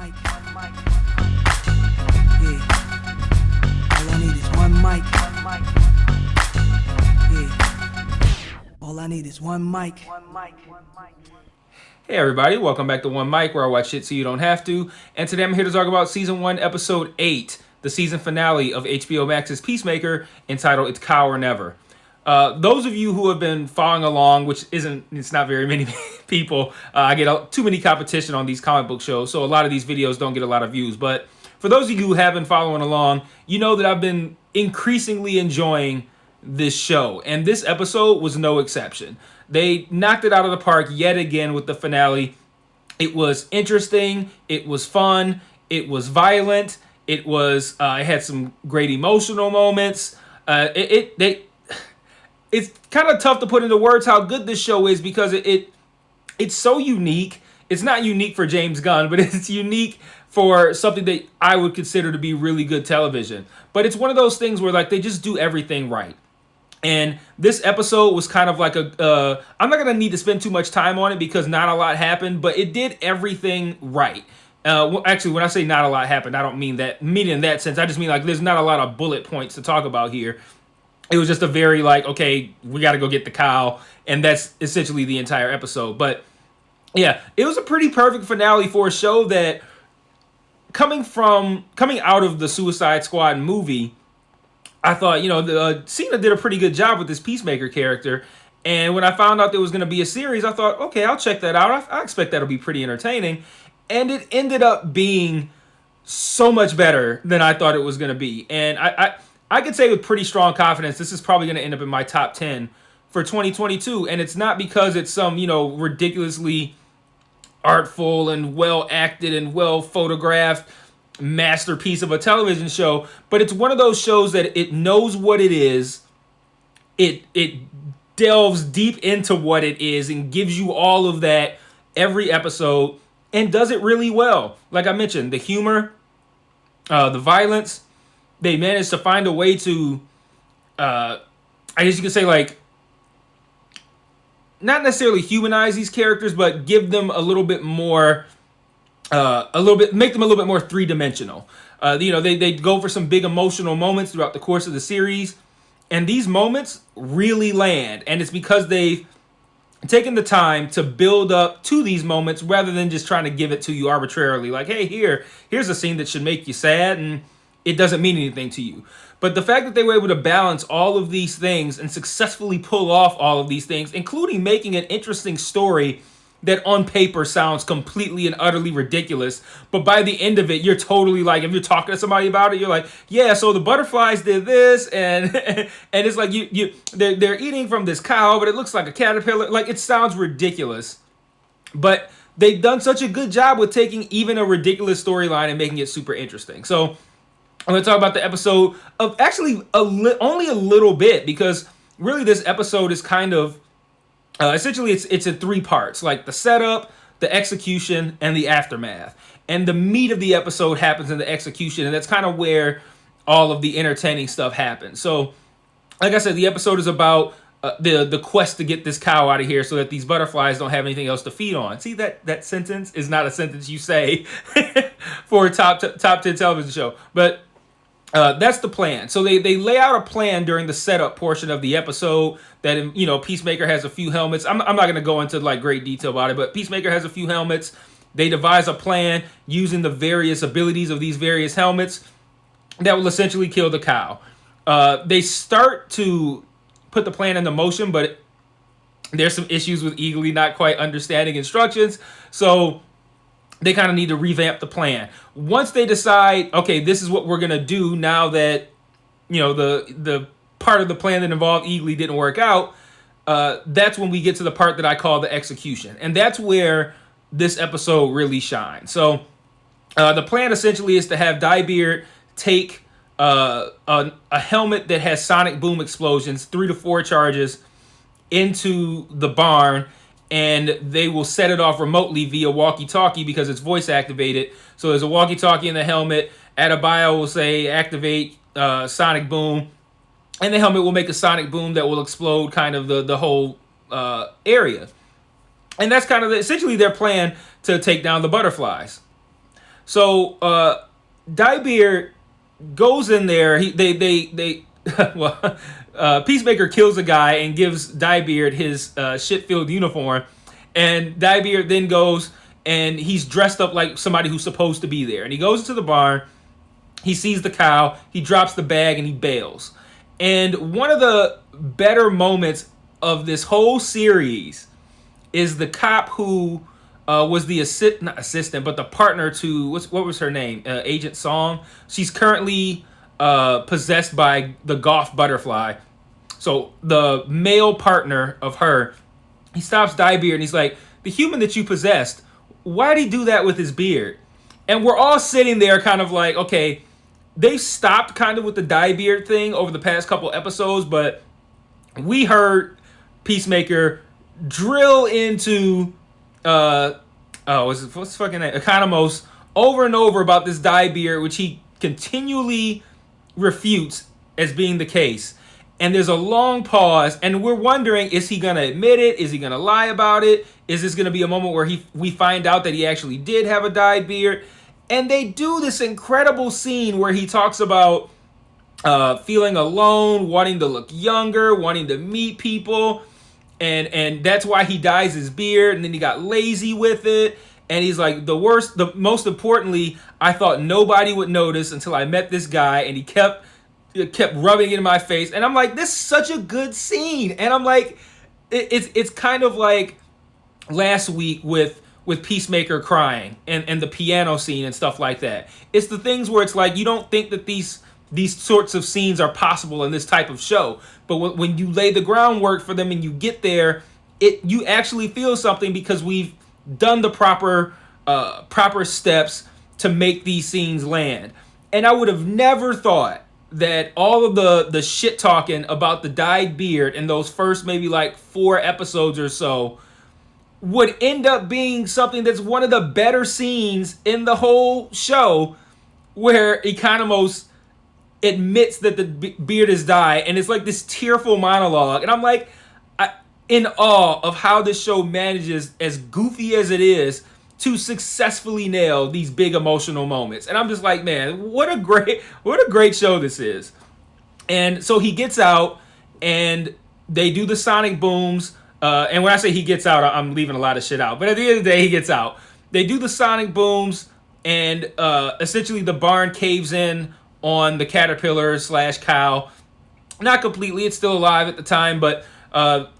mic. Yeah. All I need is one mic. Yeah. All I need is one mic. Hey everybody, welcome back to One Mic, where I watch shit so you don't have to. And today I'm here to talk about Season 1, Episode 8, the season finale of HBO Max's Peacemaker, entitled It's Cow or Never. Those of you who have been following along, it's not very many people, I get too many competition on these comic book shows, so a lot of these videos don't get a lot of views. But for those of you who have been following along, you know that I've been increasingly enjoying this show, and this episode was no exception. They knocked it out of the park yet again with the finale. It was interesting, it was fun, it was violent, it had some great emotional moments. It's kind of tough to put into words how good this show is because it's so unique. It's not unique for James Gunn, but it's unique for something that I would consider to be really good television. But it's one of those things where like they just do everything right. And this episode was kind of like I'm not going to need to spend too much time on it because not a lot happened, but it did everything right. Actually, when I say not a lot happened, I don't mean in that sense. I just mean like there's not a lot of bullet points to talk about here. It was just a very like, okay, we got to go get the cow. And that's essentially the entire episode. But yeah, it was a pretty perfect finale for a show that coming out of the Suicide Squad movie, I thought, Cena did a pretty good job with this Peacemaker character. And when I found out there was going to be a series, I thought, okay, I'll check that out. I expect that'll be pretty entertaining. And it ended up being so much better than I thought it was going to be. And I could say with pretty strong confidence, this is probably going to end up in my top 10 for 2022. And it's not because it's some, ridiculously artful and well acted and well photographed masterpiece of a television show, but it's one of those shows that it knows what it is. It delves deep into what it is and gives you all of that every episode and does it really well. Like I mentioned, the humor, the violence, they managed to find a way to, I guess you could say like, not necessarily humanize these characters, but give them a little bit more make them a little bit more three-dimensional. They go for some big emotional moments throughout the course of the series, and these moments really land, and it's because they've taken the time to build up to these moments rather than just trying to give it to you arbitrarily, like, hey, here's a scene that should make you sad, and it doesn't mean anything to you. But the fact that they were able to balance all of these things and successfully pull off all of these things, including making an interesting story that on paper sounds completely and utterly ridiculous, but by the end of it, you're totally like, if you're talking to somebody about it, you're like, yeah, so the butterflies did this, and and it's like they're eating from this cow, but it looks like a caterpillar. Like, it sounds ridiculous, but they've done such a good job with taking even a ridiculous storyline and making it super interesting. So I'm going to talk about the episode of actually only a little bit, because really this episode is kind of essentially, it's in three parts, like the setup, the execution, and the aftermath. And the meat of the episode happens in the execution, and that's kind of where all of the entertaining stuff happens. So, like I said, the episode is about the quest to get this cow out of here so that these butterflies don't have anything else to feed on. See, that sentence is not a sentence you say for a top 10 television show. But that's the plan. So they lay out a plan during the setup portion of the episode that, Peacemaker has a few helmets. I'm not going to go into like great detail about it, but Peacemaker has a few helmets. They devise a plan using the various abilities of these various helmets that will essentially kill the cow. They start to put the plan into motion, but there's some issues with Eagly not quite understanding instructions. So they kind of need to revamp the plan. Once they decide, okay, this is what we're going to do now that, the part of the plan that involved Eagly didn't work out, that's when we get to the part that I call the execution. And that's where this episode really shines. So the plan essentially is to have Diebeard take a helmet that has sonic boom explosions, 3 to 4 charges, into the barn, and they will set it off remotely via walkie-talkie because it's voice activated. So there's a walkie-talkie in the helmet. Adebayo will say, activate sonic boom. And the helmet will make a sonic boom that will explode kind of the whole area. And that's kind of essentially their plan to take down the butterflies. So Diebeard goes in there. They well, Peacemaker kills a guy and gives Diebeard his shit-filled uniform, and Diebeard then goes and he's dressed up like somebody who's supposed to be there, and he goes into the barn. He sees the cow. He drops the bag and he bails. And one of the better moments of this whole series is the cop who was the not assistant, but the partner to what was her name? Agent Song. She's currently possessed by the Goth butterfly. So the male partner of her, he stops Diebeard and he's like, "The human that you possessed, why'd he do that with his beard?" And we're all sitting there kind of like, okay, they've stopped kind of with the Diebeard thing over the past couple episodes, but we heard Peacemaker drill into what's fucking name? Economos over and over about this Diebeard, which he continually refutes as being the case. And there's a long pause, and we're wondering, is he gonna admit it? Is he gonna lie about it? Is this gonna be a moment where we find out that he actually did have a dyed beard? And they do this incredible scene where he talks about feeling alone, wanting to look younger, wanting to meet people, and that's why he dyes his beard. And then he got lazy with it, and he's like, the most importantly, I thought nobody would notice until I met this guy, and he kept rubbing it in my face. And I'm like, this is such a good scene. And I'm like, it's kind of like last week with Peacemaker crying and the piano scene and stuff like that. It's the things where it's like, you don't think that these sorts of scenes are possible in this type of show, but when you lay the groundwork for them and you get there, you actually feel something because we've done the proper steps to make these scenes land. And I would have never thought that all of the shit talking about the dyed beard in those first maybe like 4 episodes or so would end up being something that's one of the better scenes in the whole show, where Economos admits that the beard is dyed, and it's like this tearful monologue. And I'm like, in awe of how this show manages, as goofy as it is, to successfully nail these big emotional moments. And I'm just like, man, what a great show this is. And so he gets out, and they do the sonic booms. And when I say he gets out, I'm leaving a lot of shit out. But at the end of the day, he gets out. They do the sonic booms, and essentially the barn caves in on the caterpillar / cow. Not completely. It's still alive at the time, but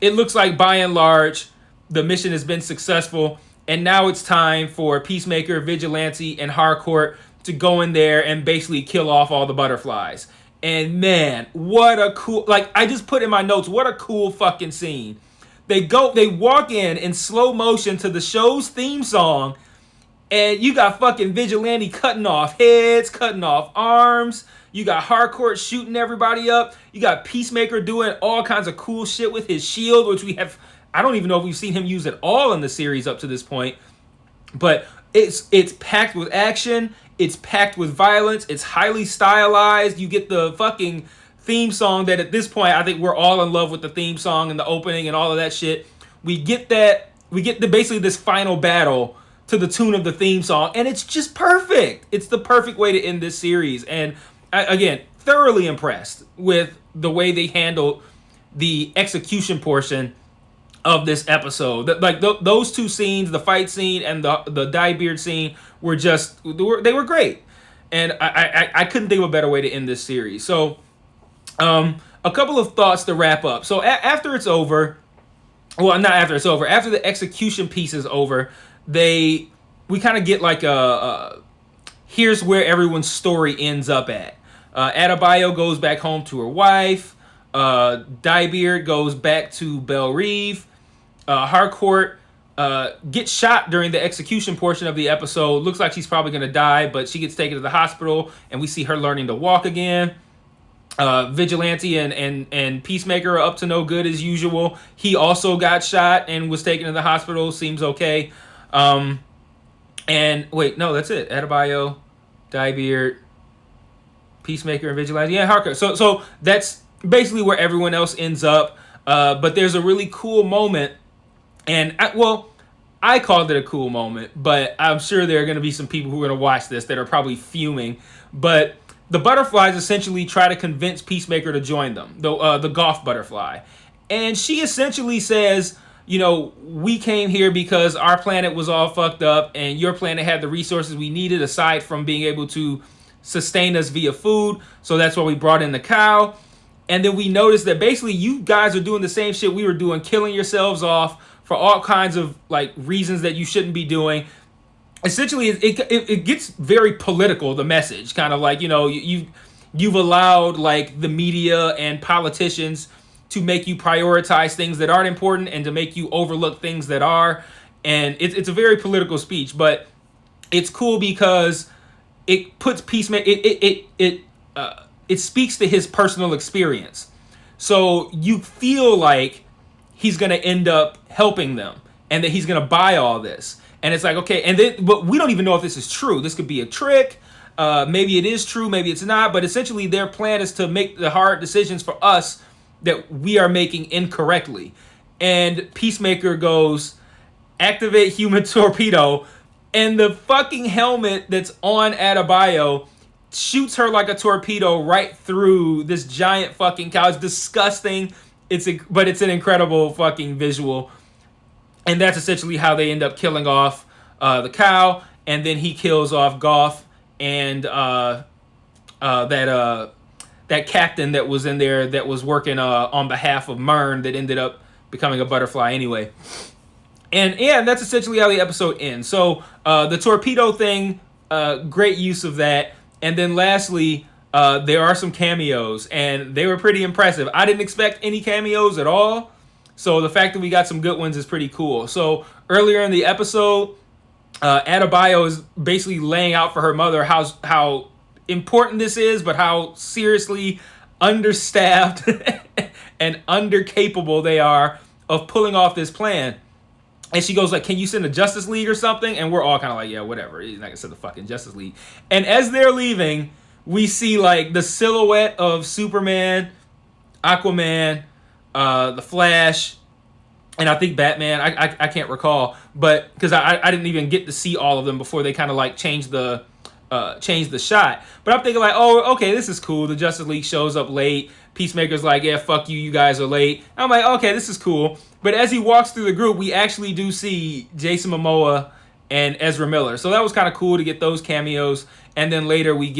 it looks like by and large, the mission has been successful. And now it's time for Peacemaker, Vigilante, and Harcourt to go in there and basically kill off all the butterflies. And man, what a cool... Like, I just put in my notes, what a cool fucking scene. They walk in slow motion to the show's theme song, and you got fucking Vigilante cutting off heads, cutting off arms. You got Harcourt shooting everybody up. You got Peacemaker doing all kinds of cool shit with his shield, which I don't even know if we've seen him use at all in the series up to this point. But it's packed with action. It's packed with violence. It's highly stylized. You get the fucking theme song that at this point, I think we're all in love with the theme song and the opening and all of that shit. We get basically this final battle to the tune of the theme song, and it's just perfect. It's the perfect way to end this series. And again, thoroughly impressed with the way they handled the execution portion of this episode. Those 2 scenes, the fight scene and the dyed beard scene, were great. And I couldn't think of a better way to end this series. So a couple of thoughts to wrap up. So after it's over, well, not after it's over, after the execution piece is over, we kind of get like here's where everyone's story ends up at. Adebayo goes back home to her wife. Diebeard goes back to Belle Reve. Harcourt gets shot during the execution portion of the episode. Looks like she's probably going to die, but she gets taken to the hospital, and we see her learning to walk again. Vigilante and Peacemaker are up to no good as usual. He also got shot and was taken to the hospital. Seems okay. And wait, no, that's it. Adebayo, Diebeard, Peacemaker, and Vigilante. Yeah, Harker. So that's basically where everyone else ends up. But there's a really cool moment. And, I called it a cool moment, but I'm sure there are going to be some people who are going to watch this that are probably fuming. But the butterflies essentially try to convince Peacemaker to join them, the golf butterfly. And she essentially says, you know, we came here because our planet was all fucked up and your planet had the resources we needed aside from being able to sustain us via food. So that's why we brought in the cow. And then we noticed that basically you guys are doing the same shit we were doing, killing yourselves off for all kinds of like reasons that you shouldn't be doing. Essentially, it gets very political, the message. Kind of like, you know, you've allowed like the media and politicians to make you prioritize things that aren't important and to make you overlook things that are. And it's a very political speech, but it's cool because it puts Peacemaker, it speaks to his personal experience. So you feel like he's going to end up helping them and that he's going to buy all this. And it's like, okay, and then, but we don't even know if this is true. This could be a trick. Maybe it is true, maybe it's not. But essentially their plan is to make the hard decisions for us that we are making incorrectly. And Peacemaker goes, activate human torpedo. And the fucking helmet that's on Adebayo shoots her like a torpedo right through this giant fucking cow. It's disgusting. But it's an incredible fucking visual. And that's essentially how they end up killing off the cow. And then he kills off Goff and that captain that was in there that was working on behalf of Myrn that ended up becoming a butterfly anyway. And yeah, that's essentially how the episode ends. So the torpedo thing, great use of that. And then lastly, there are some cameos, and they were pretty impressive. I didn't expect any cameos at all, so the fact that we got some good ones is pretty cool. So earlier in the episode, Adebayo is basically laying out for her mother how important this is, but how seriously understaffed and undercapable they are of pulling off this plan. And she goes like, can you send a Justice League or something? And we're all kind of like, yeah, whatever. He's not going to send the fucking Justice League. And as they're leaving, we see like the silhouette of Superman, Aquaman, the Flash, and I think Batman. I can't recall. But because I didn't even get to see all of them before they kind of like changed the shot. But I'm thinking like, oh, okay, this is cool. The Justice League shows up late. Peacemaker's like, yeah, fuck you guys are late. I'm like, okay, this is cool. But as he walks through the group, we actually do see Jason Momoa and Ezra Miller. So that was kind of cool to get those cameos. And then later we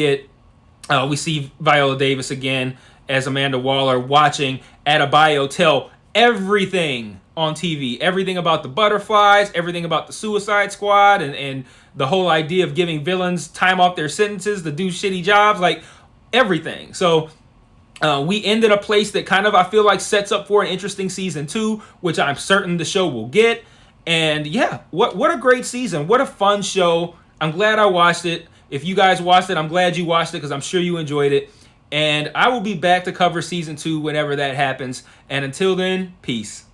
see Viola Davis again as Amanda Waller watching Adebayo tell everything on TV. Everything about the butterflies, everything about the Suicide Squad, and the whole idea of giving villains time off their sentences to do shitty jobs, like everything. So we end in a place that kind of, I feel like, sets up for an interesting season 2, which I'm certain the show will get. And yeah, what a great season. What a fun show. I'm glad I watched it. If you guys watched it, I'm glad you watched it because I'm sure you enjoyed it. And I will be back to cover season 2 whenever that happens. And until then, peace.